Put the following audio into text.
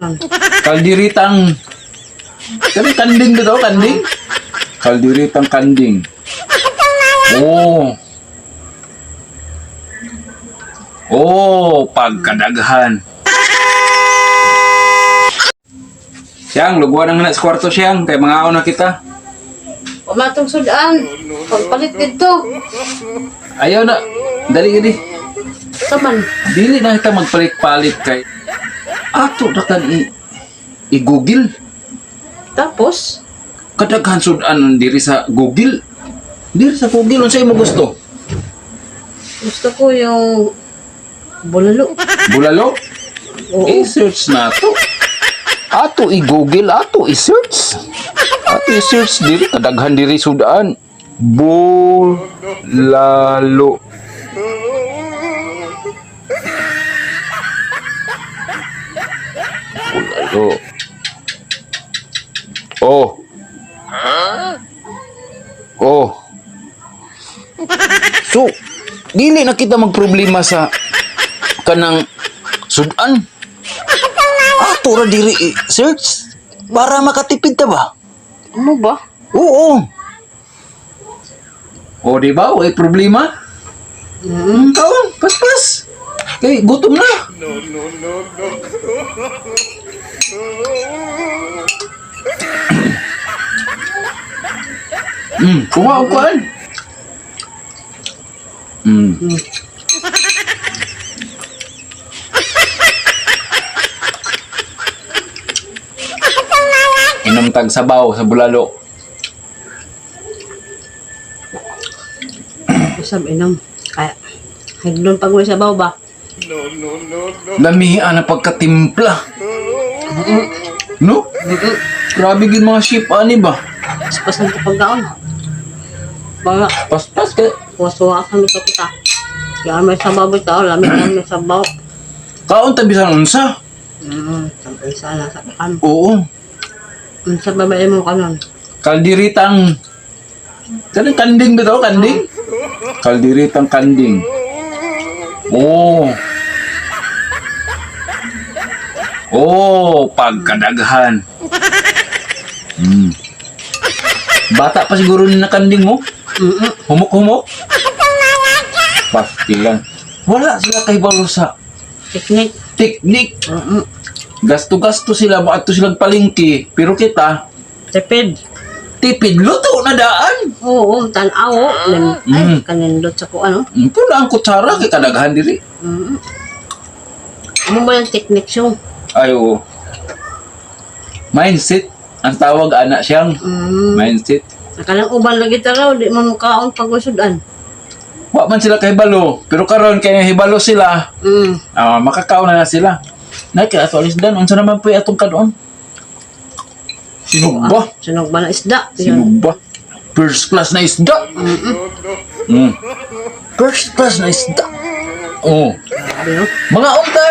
Kan. Kaldiritang... Kani kanding ba ito? Kanding? Kaldiritang kanding. Oh. Oh, pagkadaghan. Siyang, lugwan ang na sa kwarto siyang. Kaya mga na kita. Pumatong sudan. Pagpalit dito. Ayaw na. Dali gini. Taman. Dili na kita magpalit-palit kay ato na kan i-google. Tapos, Kadaghan sudan diri sa Google. Diri sa Google unsay mo gusto? gusto ko yung bulalo. Bulalo? Oo. I-search na to. Ato i-google, ato i-search. Ato i-search diri kadaghan diri sudan. Bulalo. Bulalo. Oh. Oh. So, dili na kita magproblema sa kanang sudan. Ato ra diri search para makatipid ta ba? Ano ba? Oo. O di ba? Way problema? Kaon, paspas. Kay gutom na. Kuha ko kuhaan. Inom tag sabaw sa bulalo. Usab inom. Kaya, higdon pag may sabaw ba? Lamihan na pagkatimpla. No? Grabe gid mga ship ani ba? Paspasan ko pagdaon. Mga Paspas ka. wasuwa kami sa kita. Kaya may sabaw ito. Lamig na may sabaw. Kaon tabisan unsa? Sabi sana sa kan. Oo. Sa babae mo kanon. Kaldiritang kanang kanding ba to? Kanding? Kaldiritang kanding. Oh. Oh, pagkadaghan. Bata pa siguro ni nakanding mo? Humok-humok? Pastilan. Wala sila kay balo sa Teknik. teknik. Gasto-gasto sila, maato silang palingki. Pero kita, Tipid. tipid, luto na daan. Oo, tanaw. Ay, kanindot sa ko ano. Ito na ang kutsara, kay kadaghan diri. Ano ba yung teknik siyo? Ay, oo. Mindset. Ang tawag, anak siyang. Mindset. Nakalang uban lagi taraw, di mo mukhaon pag-usudan. Wa man sila kay hibalo. Pero karon kay hibalo sila, makakaon na sila. Na kay ato alisdan, unsa naman po atong kanon? Sinugba. Sunog ba na isda? Sinugba. First class na isda. First class na isda. Oh. Sabi no? Mga unta.